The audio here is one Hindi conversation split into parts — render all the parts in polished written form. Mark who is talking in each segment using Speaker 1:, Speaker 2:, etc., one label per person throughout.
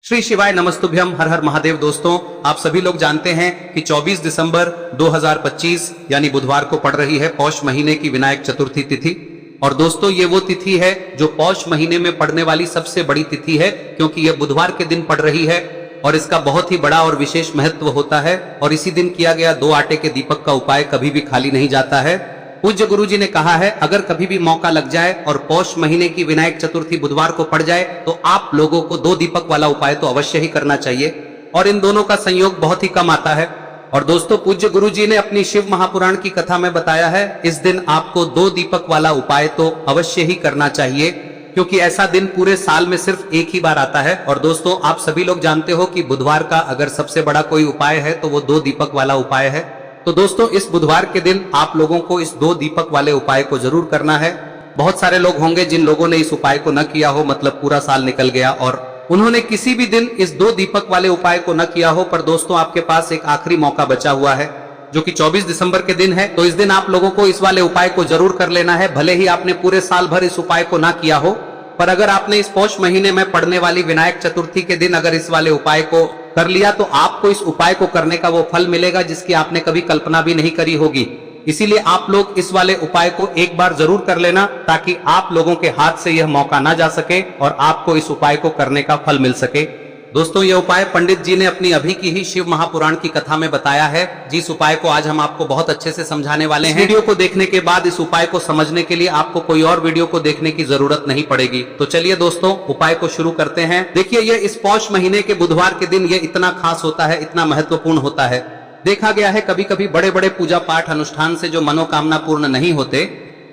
Speaker 1: श्री शिवाय नमस्तुभ्यम। हर हर महादेव। दोस्तों, आप सभी लोग जानते हैं कि 24 दिसंबर 2025 यानी बुधवार को पड़ रही है पौष महीने की विनायक चतुर्थी तिथि। और दोस्तों, ये वो तिथि है जो पौष महीने में पड़ने वाली सबसे बड़ी तिथि है, क्योंकि यह बुधवार के दिन पड़ रही है और इसका बहुत ही बड़ा और विशेष महत्व होता है। और इसी दिन किया गया 2 आटे के दीपक का उपाय कभी भी खाली नहीं जाता है। पूज्य गुरु जी ने कहा है, अगर कभी भी मौका लग जाए और पौष महीने की विनायक चतुर्थी बुधवार को पड़ जाए तो आप लोगों को 2 दीपक वाला उपाय तो अवश्य ही करना चाहिए। और इन दोनों का संयोग बहुत ही कम आता है। और दोस्तों, पूज्य गुरु जी ने अपनी शिव महापुराण की कथा में बताया है, इस दिन आपको 2 दीपक वाला उपाय तो अवश्य ही करना चाहिए, क्योंकि ऐसा दिन पूरे साल में सिर्फ एक ही बार आता है। और दोस्तों, आप सभी लोग जानते हो कि बुधवार का अगर सबसे बड़ा कोई उपाय है तो वो 2 दीपक वाला उपाय है। तो दोस्तों, इस बुधवार के दिन आप लोगों को इस 2 दीपक वाले उपाय को जरूर करना है। बहुत सारे लोग होंगे जिन लोगों ने इस उपाय को न किया हो, मतलब पूरा साल निकल गया और उन्होंने किसी भी दिन इस 2 दीपक वाले उपाय को न किया हो। पर दोस्तों, आपके पास एक आखिरी मौका बचा हुआ है, जो कि 24 दिसंबर के दिन है। तो इस दिन आप लोगों को इस वाले उपाय को जरूर कर लेना है, भले ही आपने पूरे साल भर इस उपाय को ना किया हो। पर अगर आपने इस पौष महीने में पड़ने वाली विनायक चतुर्थी के दिन अगर इस वाले उपाय को कर लिया तो आपको इस उपाय को करने का वो फल मिलेगा जिसकी आपने कभी कल्पना भी नहीं करी होगी। इसीलिए आप लोग इस वाले उपाय को एक बार जरूर कर लेना, ताकि आप लोगों के हाथ से यह मौका ना जा सके और आपको इस उपाय को करने का फल मिल सके। दोस्तों, यह उपाय पंडित जी ने अपनी अभी की ही शिव महापुराण की कथा में बताया है, जिस उपाय को आज हम आपको बहुत अच्छे से समझाने वाले हैं। वीडियो को देखने के बाद इस उपाय को समझने के लिए आपको कोई और वीडियो को देखने की जरूरत नहीं पड़ेगी। तो चलिए दोस्तों, उपाय को शुरू करते हैं। देखिए, यह इस पौष महीने के बुधवार के दिन ये इतना खास होता है, इतना महत्वपूर्ण होता है। देखा गया है कभी कभी बड़े बड़े पूजा पाठ अनुष्ठान से जो मनोकामना पूर्ण नहीं होते,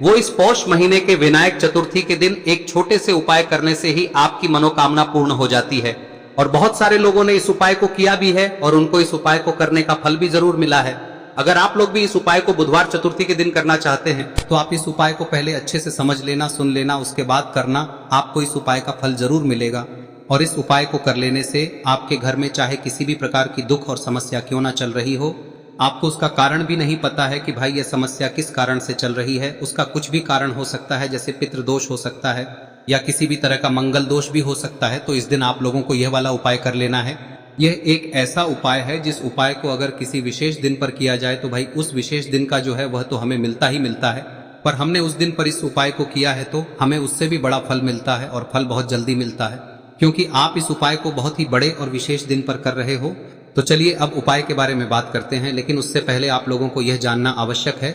Speaker 1: वो इस पौष महीने के विनायक चतुर्थी के दिन एक छोटे से उपाय करने से ही आपकी मनोकामना पूर्ण हो जाती है। और बहुत सारे लोगों ने इस उपाय को किया भी है और उनको इस उपाय को करने का फल भी जरूर मिला है। अगर आप लोग भी इस उपाय को बुधवार चतुर्थी के दिन करना चाहते हैं तो आप इस उपाय को पहले अच्छे से समझ लेना, सुन लेना, उसके बाद करना। आपको इस उपाय का फल जरूर मिलेगा। और इस उपाय को कर लेने से आपके घर में चाहे किसी भी प्रकार की दुख और समस्या क्यों ना चल रही हो, आपको उसका कारण भी नहीं पता है कि भाई यह समस्या किस कारण से चल रही है, उसका कुछ भी कारण हो सकता है, जैसे पितृदोष हो सकता है या किसी भी तरह का मंगल दोष भी हो सकता है। तो इस दिन आप लोगों को यह वाला उपाय कर लेना है। यह एक ऐसा उपाय है जिस उपाय को अगर किसी विशेष दिन पर किया जाए तो भाई उस विशेष दिन का जो है वह तो हमें मिलता ही मिलता है। पर हमने उस दिन पर इस उपाय को किया है तो हमें उससे भी बड़ा फल मिलता है, और फल बहुत जल्दी मिलता है, क्योंकि आप इस उपाय को बहुत ही बड़े और विशेष दिन पर कर रहे हो। तो चलिए अब उपाय के बारे में बात करते हैं, लेकिन उससे पहले आप लोगों को यह जानना आवश्यक है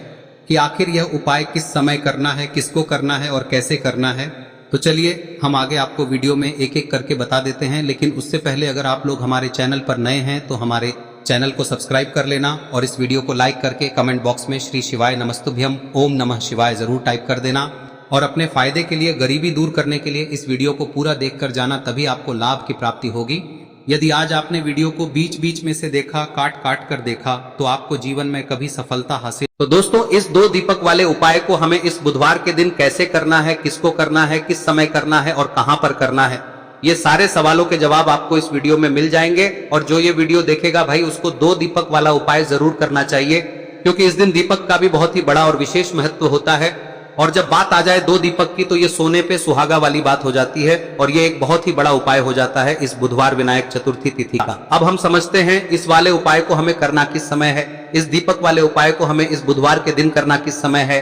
Speaker 1: कि आखिर यह उपाय किस समय करना है, किसको करना है और कैसे करना है। तो चलिए हम आगे आपको वीडियो में एक एक करके बता देते हैं। लेकिन उससे पहले अगर आप लोग हमारे चैनल पर नए हैं तो हमारे चैनल को सब्सक्राइब कर लेना और इस वीडियो को लाइक करके कमेंट बॉक्स में श्री शिवाय नमस्तुभ्यम ओम नमः शिवाय जरूर टाइप कर देना। और अपने फायदे के लिए, गरीबी दूर करने के लिए इस वीडियो को पूरा देखकर जाना, तभी आपको लाभ की प्राप्ति होगी। यदि आज आपने वीडियो को बीच बीच में से देखा, काट काट कर देखा, तो आपको जीवन में कभी सफलता हासिल। तो दोस्तों, इस 2 दीपक वाले उपाय को हमें इस बुधवार के दिन कैसे करना है, किसको करना है, किस समय करना है और कहां पर करना है, ये सारे सवालों के जवाब आपको इस वीडियो में मिल जाएंगे। और जो ये वीडियो देखेगा भाई, उसको 2 दीपक वाला उपाय जरूर करना चाहिए, क्योंकि इस दिन दीपक का भी बहुत ही बड़ा और विशेष महत्व होता है। और जब बात आ जाए 2 दीपक की तो ये सोने पे सुहागा वाली बात हो जाती है, और ये एक बहुत ही बड़ा उपाय हो जाता है इस बुधवार विनायक चतुर्थी तिथि का। अब हम समझते हैं इस वाले उपाय को हमें करना किस समय है, इस दीपक वाले उपाय को हमें इस बुधवार के दिन करना किस समय है।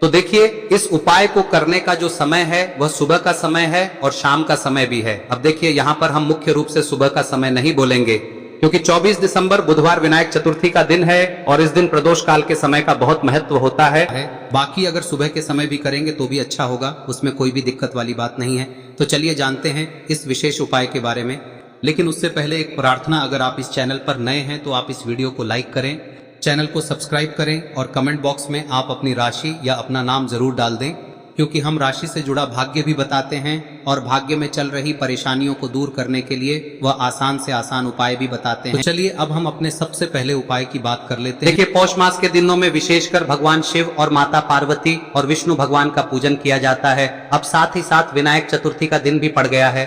Speaker 1: तो देखिए, इस उपाय को करने का जो समय है वह सुबह का समय है और शाम का समय भी है। अब देखिए, यहाँ पर हम मुख्य रूप से सुबह का समय नहीं बोलेंगे, क्योंकि 24 दिसंबर बुधवार विनायक चतुर्थी का दिन है और इस दिन प्रदोष काल के समय का बहुत महत्व होता है। बाकी अगर सुबह के समय भी करेंगे तो भी अच्छा होगा, उसमें कोई भी दिक्कत वाली बात नहीं है। तो चलिए जानते हैं इस विशेष उपाय के बारे में। लेकिन उससे पहले एक प्रार्थना, अगर आप इस चैनल पर नए हैं तो आप इस वीडियो को लाइक करें, चैनल को सब्सक्राइब करें और कमेंट बॉक्स में आप अपनी राशि या अपना नाम जरूर डाल दें, क्योंकि हम राशि से जुड़ा भाग्य भी बताते हैं और भाग्य में चल रही परेशानियों को दूर करने के लिए वह आसान से आसान उपाय भी बताते हैं। तो चलिए अब हम अपने सबसे पहले उपाय की बात कर लेते हैं। देखिए, पौष मास के दिनों में विशेषकर भगवान शिव और माता पार्वती और विष्णु भगवान का पूजन किया जाता है। अब साथ ही साथ विनायक चतुर्थी का दिन भी पड़ गया है,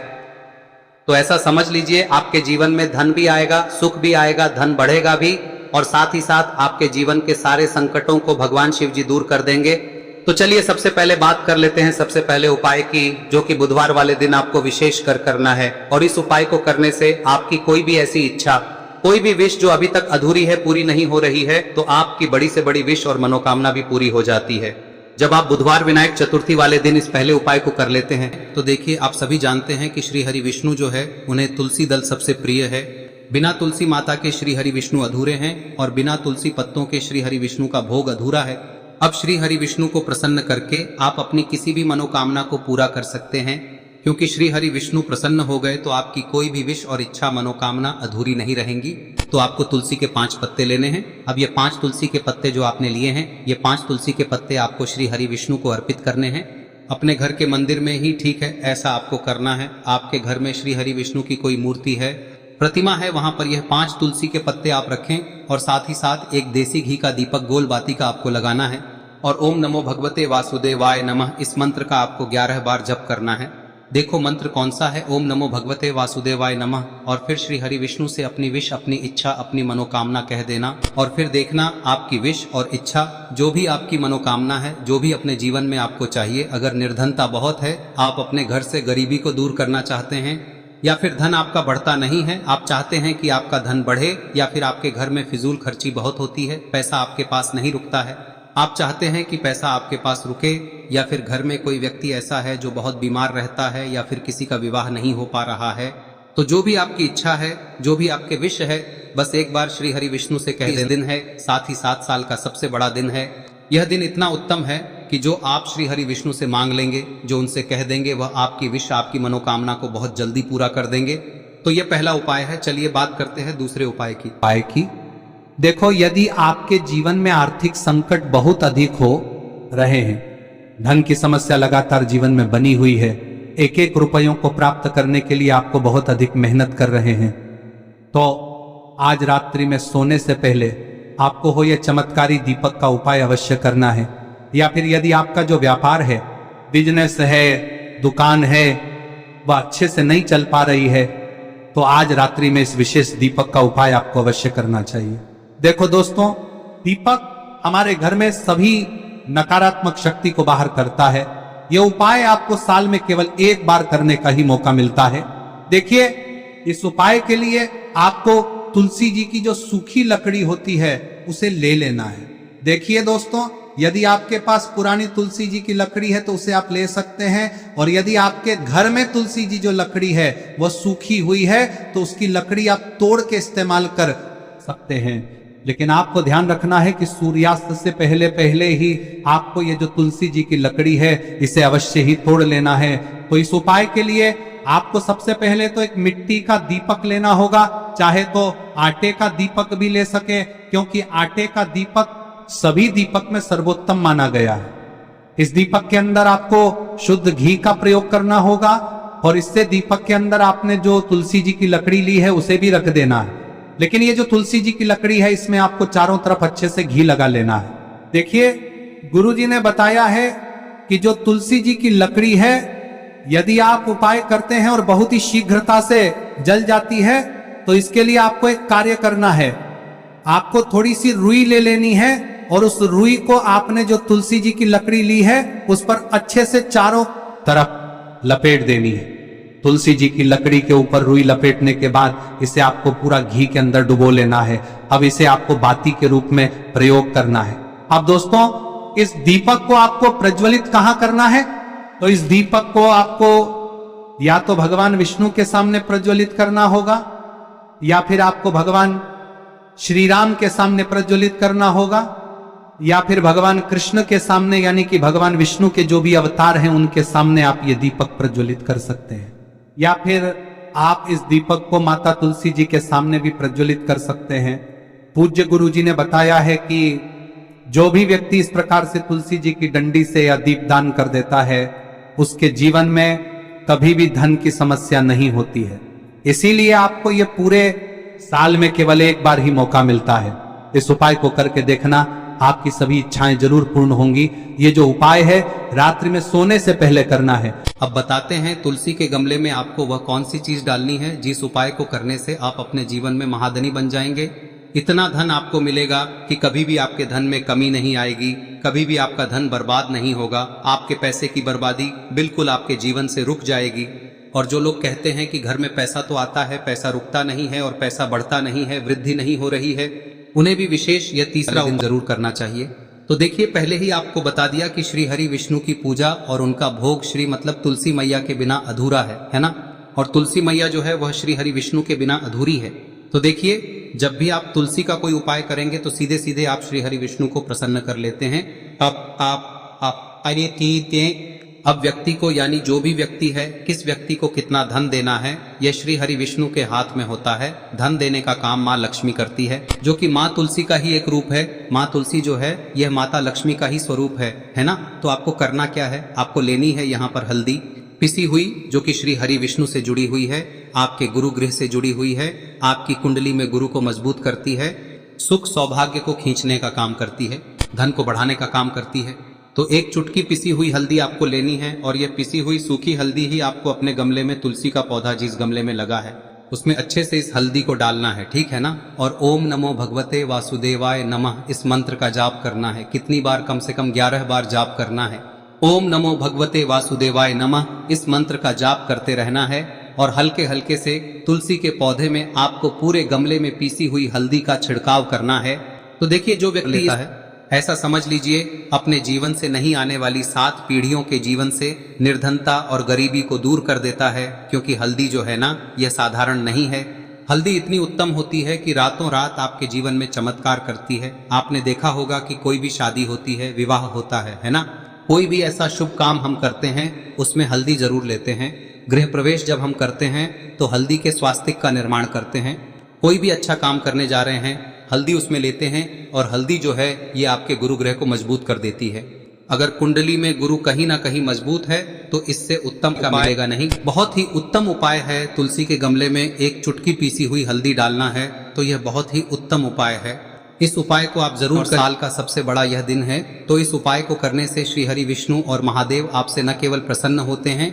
Speaker 1: तो ऐसा समझ लीजिए आपके जीवन में धन भी आएगा, सुख भी आएगा, धन बढ़ेगा भी, और साथ ही साथ आपके जीवन के सारे संकटों को भगवान शिव जी दूर कर देंगे। तो चलिए सबसे पहले बात कर लेते हैं सबसे पहले उपाय की, जो कि बुधवार वाले दिन आपको विशेष कर करना है। और इस उपाय को करने से आपकी कोई भी ऐसी इच्छा, कोई भी विश जो अभी तक अधूरी है, पूरी नहीं हो रही है, तो आपकी बड़ी से बड़ी विश और मनोकामना भी पूरी हो जाती है जब आप बुधवार विनायक चतुर्थी वाले दिन इस पहले उपाय को कर लेते हैं। तो देखिए, आप सभी जानते हैं कि श्री हरि विष्णु जो है, उन्हें तुलसी दल सबसे प्रिय है। बिना तुलसी माता के श्री हरि विष्णु अधूरे हैं और बिना तुलसी पत्तों के श्री हरि विष्णु का भोग अधूरा है। अब श्री हरि विष्णु को प्रसन्न करके आप अपनी किसी भी मनोकामना को पूरा कर सकते हैं, क्योंकि श्री हरि विष्णु प्रसन्न हो गए तो आपकी कोई भी विश और इच्छा मनोकामना अधूरी नहीं रहेंगी। तो आपको तुलसी के 5 पत्ते लेने हैं। अब ये 5 तुलसी के पत्ते जो आपने लिए हैं, ये 5 तुलसी के पत्ते आपको श्री हरि विष्णु को अर्पित करने हैं। अपने घर के मंदिर में ही ठीक है, ऐसा आपको करना है। आपके घर में श्री हरि विष्णु की कोई मूर्ति है, प्रतिमा है, वहां पर यह 5 तुलसी के पत्ते आप रखें और साथ ही साथ एक देसी घी का दीपक गोल बाती का आपको लगाना है। और ओम नमो भगवते वासुदेवाय नमः इस मंत्र का आपको 11 बार जप करना है। देखो मंत्र कौन सा है, ओम नमो भगवते वासुदेवाय नमः। और फिर श्री हरि विष्णु से अपनी विश, अपनी इच्छा, अपनी मनोकामना कह देना और फिर देखना आपकी विश और इच्छा, जो भी आपकी मनोकामना है, जो भी अपने जीवन में आपको चाहिए। अगर निर्धनता बहुत है, आप अपने घर से गरीबी को दूर करना चाहते हैं, या फिर धन आपका बढ़ता नहीं है, आप चाहते हैं कि आपका धन बढ़े, या फिर आपके घर में फिजूल खर्ची बहुत होती है, पैसा आपके पास नहीं रुकता है, आप चाहते हैं कि पैसा आपके पास रुके, या फिर घर में कोई व्यक्ति ऐसा है जो बहुत बीमार रहता है, या फिर किसी का विवाह नहीं हो पा रहा है, तो जो भी आपकी इच्छा है, जो भी आपके विश है, बस एक बार श्री हरि विष्णु से कह दिन है। साथ ही 7 साल का सबसे बड़ा दिन है। यह दिन इतना उत्तम है कि जो आप श्री हरि विष्णु से मांग लेंगे, जो उनसे कह देंगे, वह आपकी विश, आपकी मनोकामना को बहुत जल्दी पूरा कर देंगे। तो यह पहला उपाय है। चलिए बात करते हैं दूसरे उपाय की।
Speaker 2: देखो, यदि आपके जीवन में आर्थिक संकट बहुत अधिक हो रहे हैं, धन की समस्या लगातार जीवन में बनी हुई है, एक एक रुपयों को प्राप्त करने के लिए आपको बहुत अधिक मेहनत कर रहे हैं, तो आज रात्रि में सोने से पहले आपको हो यह चमत्कारी दीपक का उपाय अवश्य करना है। या फिर यदि आपका जो व्यापार है, बिजनेस है, दुकान है, वह अच्छे से नहीं चल पा रही है, तो आज रात्रि में इस विशेष दीपक का उपाय आपको अवश्य करना चाहिए। देखो दोस्तों, दीपक हमारे घर में सभी नकारात्मक शक्ति को बाहर करता है। यह उपाय आपको साल में केवल 1 बार करने का ही मौका मिलता है। देखिए, इस उपाय के लिए आपको तुलसी जी की जो सूखी लकड़ी होती है उसे ले लेना है। देखिए दोस्तों, यदि आपके पास पुरानी तुलसी जी की लकड़ी है तो उसे आप ले सकते हैं, और यदि आपके घर में तुलसी जी जो लकड़ी है वह सूखी हुई है तो उसकी लकड़ी आप तोड़ के इस्तेमाल कर सकते हैं। लेकिन आपको ध्यान रखना है कि सूर्यास्त से पहले पहले ही आपको ये जो तुलसी जी की लकड़ी है इसे अवश्य ही तोड़ लेना है। तो इस उपाय के लिए आपको सबसे पहले तो एक मिट्टी का दीपक लेना होगा, चाहे तो आटे का दीपक भी ले सके, क्योंकि आटे का दीपक सभी दीपक में सर्वोत्तम माना गया है। इस दीपक के अंदर आपको शुद्ध घी का प्रयोग करना होगा, और इससे दीपक के अंदर आपने जो तुलसी जी की लकड़ी ली है उसे भी रख देना है। लेकिन ये जो तुलसी जी की लकड़ी है, इसमें आपको चारों तरफ अच्छे से घी लगा लेना है। देखिए, गुरुजी ने बताया है कि जो तुलसी जी की लकड़ी है, यदि आप उपाय करते हैं और बहुत ही शीघ्रता से जल जाती है, तो इसके लिए आपको एक कार्य करना है। आपको थोड़ी सी रुई ले लेनी है, और उस रुई को आपने जो तुलसी जी की लकड़ी ली है उस पर अच्छे से चारों तरफ लपेट देनी है। तुलसी जी की लकड़ी के ऊपर रुई लपेटने के बाद इसे आपको पूरा घी के अंदर डुबो लेना है। अब इसे आपको बाती के रूप में प्रयोग करना है। अब दोस्तों, इस दीपक को आपको प्रज्वलित कहां करना है? तो इस दीपक को आपको या तो भगवान विष्णु के सामने प्रज्वलित करना होगा, या फिर आपको भगवान श्री राम के सामने प्रज्वलित करना होगा, या फिर भगवान कृष्ण के सामने, यानी कि भगवान विष्णु के जो भी अवतार हैं उनके सामने आप ये दीपक प्रज्वलित कर सकते हैं। या फिर आप इस दीपक को माता तुलसी जी के सामने भी प्रज्वलित कर सकते हैं। पूज्य गुरु जी ने बताया है कि जो भी व्यक्ति इस प्रकार से तुलसी जी की डंडी से या दीपदान कर देता है, उसके जीवन में कभी भी धन की समस्या नहीं होती है। इसीलिए आपको ये पूरे साल में केवल 1 बार ही मौका मिलता है। इस उपाय को करके देखना, आपकी सभी इच्छाएं जरूर पूर्ण होंगी। ये जो उपाय है रात्रि में सोने से पहले करना है।
Speaker 1: अब बताते हैं तुलसी के गमले में आपको वह कौन सी चीज डालनी है जिस उपाय को करने से आप अपने जीवन में महाधनी बन जाएंगे। इतना धन आपको मिलेगा कि कभी भी आपके धन में कमी नहीं आएगी, कभी भी आपका धन बर्बाद नहीं होगा। आपके पैसे की बर्बादी बिल्कुल आपके जीवन से रुक जाएगी। और जो लोग कहते हैं कि घर में पैसा तो आता है, पैसा रुकता नहीं है और पैसा बढ़ता नहीं है, वृद्धि नहीं हो रही है, उन्हें भी विशेष यह तीसरा दिन जरूर करना चाहिए। तो देखिए, पहले ही आपको बता दिया कि श्री हरि विष्णु की पूजा और उनका भोग श्री मतलब तुलसी मैया के बिना अधूरा है ना। और तुलसी मैया जो है वह श्री हरि विष्णु के बिना अधूरी है। तो देखिए, जब भी आप तुलसी का कोई उपाय करेंगे तो सीधे सीधे आप श्री हरि विष्णु को प्रसन्न कर लेते हैं। अब व्यक्ति को, यानी जो भी व्यक्ति है, किस व्यक्ति को कितना धन देना है, यह श्री हरि विष्णु के हाथ में होता है। धन देने का काम माँ लक्ष्मी करती है, जो कि माँ तुलसी का ही एक रूप है। माँ तुलसी जो है यह माता लक्ष्मी का ही स्वरूप है ना। तो आपको करना क्या है, आपको लेनी है यहाँ पर हल्दी पिसी हुई, जो कि श्री हरि विष्णु से जुड़ी हुई है, आपके गुरु गृह से जुड़ी हुई है, आपकी कुंडली में गुरु को मजबूत करती है, सुख सौभाग्य को खींचने का काम करती है, धन को बढ़ाने का काम करती है। तो एक चुटकी पिसी हुई हल्दी आपको लेनी है और यह पिसी हुई सूखी हल्दी ही आपको अपने गमले में, तुलसी का पौधा जिस गमले में लगा है उसमें अच्छे से इस हल्दी को डालना है, ठीक है ना। और ओम नमो भगवते वासुदेवाय नमः इस मंत्र का जाप करना है। कितनी बार? कम से कम 11 बार जाप करना है। ओम नमो भगवते वासुदेवाय नमः इस मंत्र का जाप करते रहना है और हल्के हल्के से तुलसी के पौधे में आपको पूरे गमले में पीसी हुई हल्दी का छिड़काव करना है। तो देखिए, जो व्यक्ति लेता है, ऐसा समझ लीजिए अपने जीवन से नहीं आने वाली 7 पीढ़ियों के जीवन से निर्धनता और गरीबी को दूर कर देता है। क्योंकि हल्दी जो है ना, यह साधारण नहीं है। हल्दी इतनी उत्तम होती है कि रातों रात आपके जीवन में चमत्कार करती है। आपने देखा होगा कि कोई भी शादी होती है, विवाह होता है ना, कोई भी ऐसा शुभ काम हम करते हैं उसमें हल्दी जरूर लेते हैं। गृह प्रवेश जब हम करते हैं तो हल्दी के स्वास्तिक का निर्माण करते हैं। कोई भी अच्छा काम करने जा रहे हैं, हल्दी उसमें लेते हैं और हल्दी जो है ये आपके गुरु ग्रह को मजबूत कर देती है। अगर कुंडली में गुरु कहीं ना कहीं मजबूत है तो इससे उत्तम का मिलेगा नहीं। बहुत ही उत्तम उपाय है, तुलसी के गमले में एक चुटकी पीसी हुई हल्दी डालना है। तो यह बहुत ही उत्तम उपाय है। इस उपाय को आप जरूर, साल का सबसे बड़ा यह दिन है, तो इस उपाय को करने से श्री हरि विष्णु और महादेव आपसे न केवल प्रसन्न होते हैं,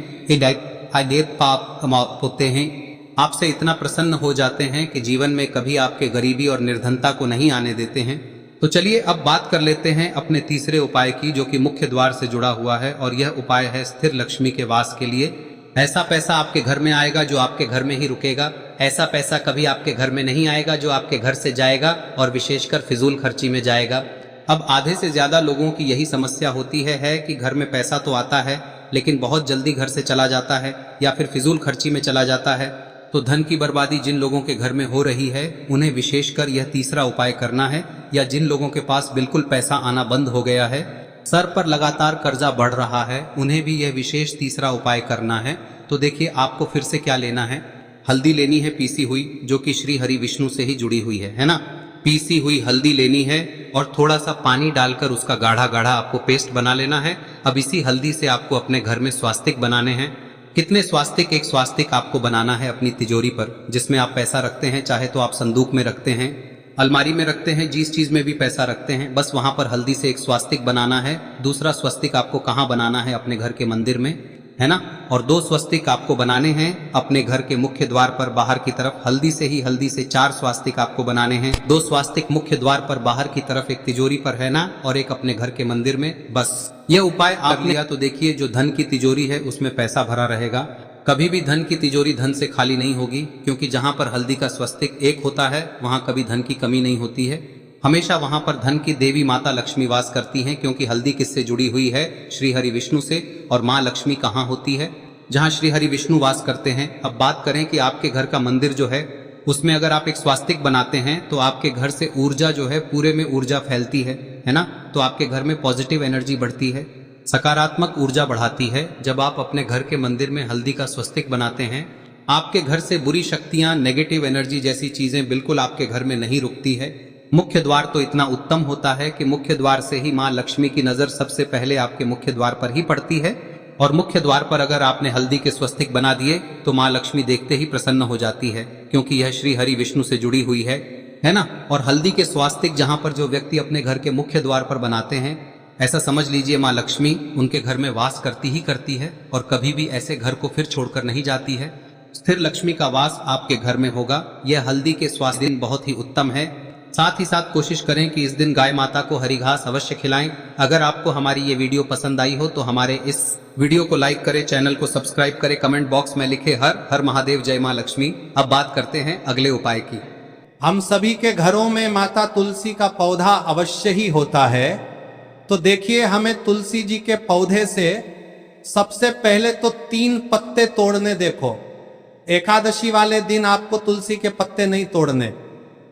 Speaker 1: पाप होते हैं, आपसे इतना प्रसन्न हो जाते हैं कि जीवन में कभी आपके गरीबी और निर्धनता को नहीं आने देते हैं। तो चलिए अब बात कर लेते हैं अपने तीसरे उपाय की, जो कि मुख्य द्वार से जुड़ा हुआ है। और यह उपाय है स्थिर लक्ष्मी के वास के लिए। ऐसा पैसा आपके घर में आएगा जो आपके घर में ही रुकेगा। ऐसा पैसा कभी आपके घर में नहीं आएगा जो आपके घर से जाएगा और विशेषकर फिजूल खर्ची में जाएगा। अब आधे से ज्यादा लोगों की यही समस्या होती है कि घर में पैसा तो आता है लेकिन बहुत जल्दी घर से चला जाता है या फिर फिजूल खर्ची में चला जाता है। तो धन की बर्बादी जिन लोगों के घर में हो रही है उन्हें विशेषकर यह तीसरा उपाय करना है। या जिन लोगों के पास बिल्कुल पैसा आना बंद हो गया है, सर पर लगातार कर्जा बढ़ रहा है, उन्हें भी यह विशेष तीसरा उपाय करना है। तो देखिए, आपको फिर से क्या लेना है, हल्दी लेनी है पीसी हुई, जो कि श्री हरि विष्णु से ही जुड़ी हुई है ना। पीसी हुई हल्दी लेनी है और थोड़ा सा पानी डालकर उसका गाढ़ा गाढ़ा आपको पेस्ट बना लेना है। अब इसी हल्दी से आपको अपने घर में स्वास्तिक बनाने हैं। कितने स्वास्तिक? एक स्वास्तिक आपको बनाना है अपनी तिजोरी पर, जिसमें आप पैसा रखते हैं। चाहे तो आप संदूक में रखते हैं, अलमारी में रखते हैं, जिस चीज में भी पैसा रखते हैं, बस वहां पर हल्दी से एक स्वास्तिक बनाना है। दूसरा स्वस्तिक आपको कहाँ बनाना है? अपने घर के मंदिर में, है ना। और 2 स्वस्तिक आपको बनाने हैं अपने घर के मुख्य द्वार पर बाहर की तरफ। हल्दी से 4 स्वास्तिक आपको बनाने हैं। 2 स्वास्तिक मुख्य द्वार पर बाहर की तरफ, एक तिजोरी पर, है ना, और एक अपने घर के मंदिर में। बस यह उपाय आप लिया तो देखिए, जो धन की तिजोरी है उसमें पैसा भरा रहेगा। कभी भी धन की तिजोरी धन से खाली नहीं होगी, क्योंकि जहां पर हल्दी का स्वस्तिक एक होता है वहां कभी धन की कमी नहीं होती है। हमेशा वहां पर धन की देवी माता लक्ष्मी वास करती हैं, क्योंकि हल्दी किससे जुड़ी हुई है? श्री हरि विष्णु से। और माँ लक्ष्मी कहाँ होती है? जहाँ श्री हरि विष्णु वास करते हैं। अब बात करें कि आपके घर का मंदिर जो है उसमें अगर आप एक स्वास्तिक बनाते हैं तो आपके घर से ऊर्जा जो है, पूरे में ऊर्जा फैलती है ना। तो आपके घर में पॉजिटिव एनर्जी बढ़ती है, सकारात्मक ऊर्जा बढ़ाती है। जब आप अपने घर के मंदिर में हल्दी का स्वस्तिक बनाते हैं, आपके घर से बुरी शक्तियां, नेगेटिव एनर्जी जैसी चीजें बिल्कुल आपके घर में नहीं रुकती है। मुख्य द्वार तो इतना उत्तम होता है कि मुख्य द्वार से ही माँ लक्ष्मी की नजर सबसे पहले आपके मुख्य द्वार पर ही पड़ती है। और मुख्य द्वार पर अगर आपने हल्दी के स्वस्तिक बना दिए तो माँ लक्ष्मी देखते ही प्रसन्न हो जाती है, क्योंकि यह श्री हरि विष्णु से जुड़ी हुई है ना। और हल्दी के स्वास्तिक जहां पर जो व्यक्ति अपने घर के मुख्य द्वार पर बनाते हैं, ऐसा समझ लीजिए माँ लक्ष्मी उनके घर में वास करती ही करती है और कभी भी ऐसे घर को फिर छोड़कर नहीं जाती है। स्थिर लक्ष्मी का वास आपके घर में होगा। यह हल्दी के स्वास्तिक बहुत ही उत्तम है। साथ ही साथ कोशिश करें कि इस दिन गाय माता को हरी घास अवश्य खिलाएं। अगर आपको हमारी ये वीडियो पसंद आई हो तो हमारे इस वीडियो को लाइक करें, चैनल को सब्सक्राइब करें, कमेंट बॉक्स में लिखे हर हर महादेव जय मां लक्ष्मी। अब बात करते हैं अगले उपाय की।
Speaker 2: हम सभी के घरों में माता तुलसी का पौधा अवश्य ही होता है। तो देखिए, हमें तुलसी जी के पौधे से सबसे पहले तो 3 पत्ते तोड़ने। देखो, एकादशी वाले दिन आपको तुलसी के पत्ते नहीं तोड़ने।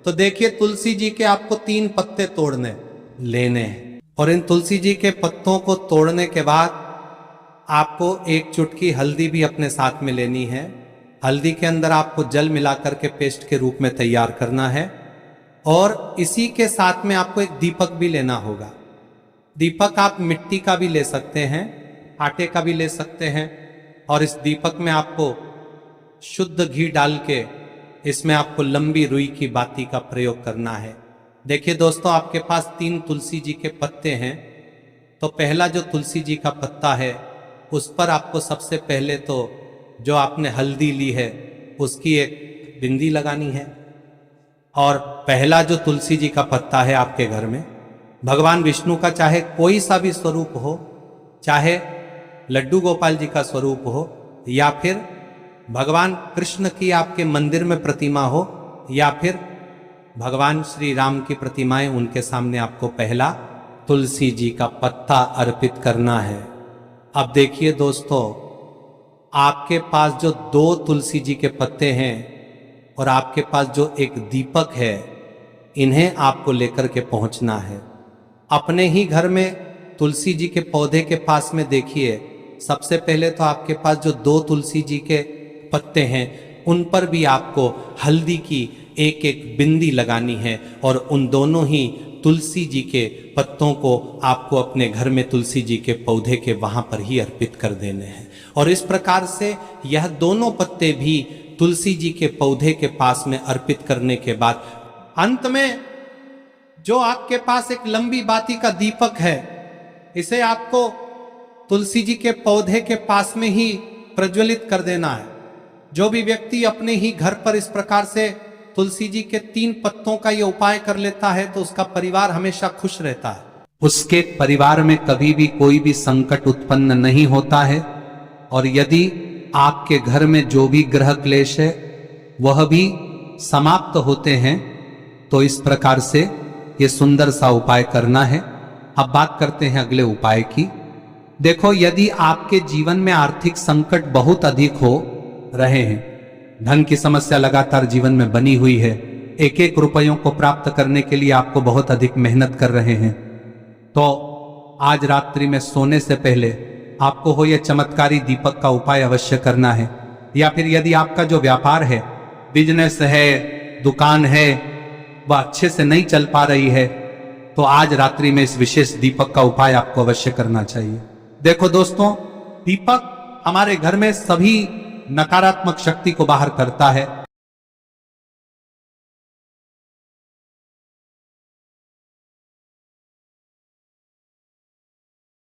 Speaker 2: तो देखिए, तुलसी जी के आपको 3 पत्ते तोड़ने लेने हैं। और इन तुलसी जी के पत्तों को तोड़ने के बाद आपको 1 चुटकी हल्दी भी अपने साथ में लेनी है। हल्दी के अंदर आपको जल मिलाकर के पेस्ट के रूप में तैयार करना है। और इसी के साथ में आपको एक दीपक भी लेना होगा। दीपक आप मिट्टी का भी ले सकते हैं, आटे का भी ले सकते हैं। और इस दीपक में आपको शुद्ध घी डाल के इसमें आपको लंबी रुई की बाती का प्रयोग करना है। देखिए दोस्तों, आपके पास 3 तुलसी जी के पत्ते हैं। तो पहला जो तुलसी जी का पत्ता है उस पर आपको सबसे पहले तो जो आपने हल्दी ली है उसकी एक बिंदी लगानी है। और पहला जो तुलसी जी का पत्ता है आपके घर में, भगवान विष्णु का चाहे कोई सा भी स्वरूप हो, चाहे लड्डू गोपाल जी का स्वरूप हो, या फिर भगवान कृष्ण की आपके मंदिर में प्रतिमा हो, या फिर भगवान श्री राम की प्रतिमाएं, उनके सामने आपको पहला तुलसी जी का पत्ता अर्पित करना है। अब देखिए दोस्तों, आपके पास जो 2 तुलसी जी के पत्ते हैं और आपके पास जो एक दीपक है, इन्हें आपको लेकर के पहुंचना है। अपने ही घर में तुलसी जी के पौधे के पास में देखिए, सबसे पहले तो आपके पास जो 2 तुलसी जी के पत्ते हैं उन पर भी आपको हल्दी की एक एक बिंदी लगानी है। और उन दोनों ही तुलसी जी के पत्तों को आपको अपने घर में तुलसी जी के पौधे के वहां पर ही अर्पित कर देने हैं। और इस प्रकार से यह दोनों पत्ते भी तुलसी जी के पौधे के पास में अर्पित करने के बाद अंत में जो आपके पास एक लंबी बाती का दीपक है, इसे आपको तुलसी जी के पौधे के पास में ही प्रज्वलित कर देना है। जो भी व्यक्ति अपने ही घर पर इस प्रकार से तुलसी जी के 3 पत्तों का ये उपाय कर लेता है तो उसका परिवार हमेशा खुश रहता है। उसके परिवार में कभी भी कोई भी संकट उत्पन्न नहीं होता है। और यदि आपके घर में जो भी ग्रह क्लेश है वह भी समाप्त होते हैं। तो इस प्रकार से ये सुंदर सा उपाय करना है। अब बात करते हैं अगले उपाय की। देखो, यदि आपके जीवन में आर्थिक संकट बहुत अधिक हो रहे हैं, धन की समस्या लगातार जीवन में बनी हुई है, एक एक रुपयों को प्राप्त करने के लिए आपको बहुत अधिक मेहनत कर रहे हैं, तो आज रात्रि में सोने से पहले आपको हो यह चमत्कारी दीपक का उपाय अवश्य करना है। या फिर यदि आपका जो व्यापार है, बिजनेस है, दुकान है, वह अच्छे से नहीं चल पा रही है, तो आज रात्रि में इस विशेष दीपक का उपाय आपको अवश्य करना चाहिए। देखो दोस्तों, दीपक हमारे घर में सभी नकारात्मक शक्ति को बाहर करता है।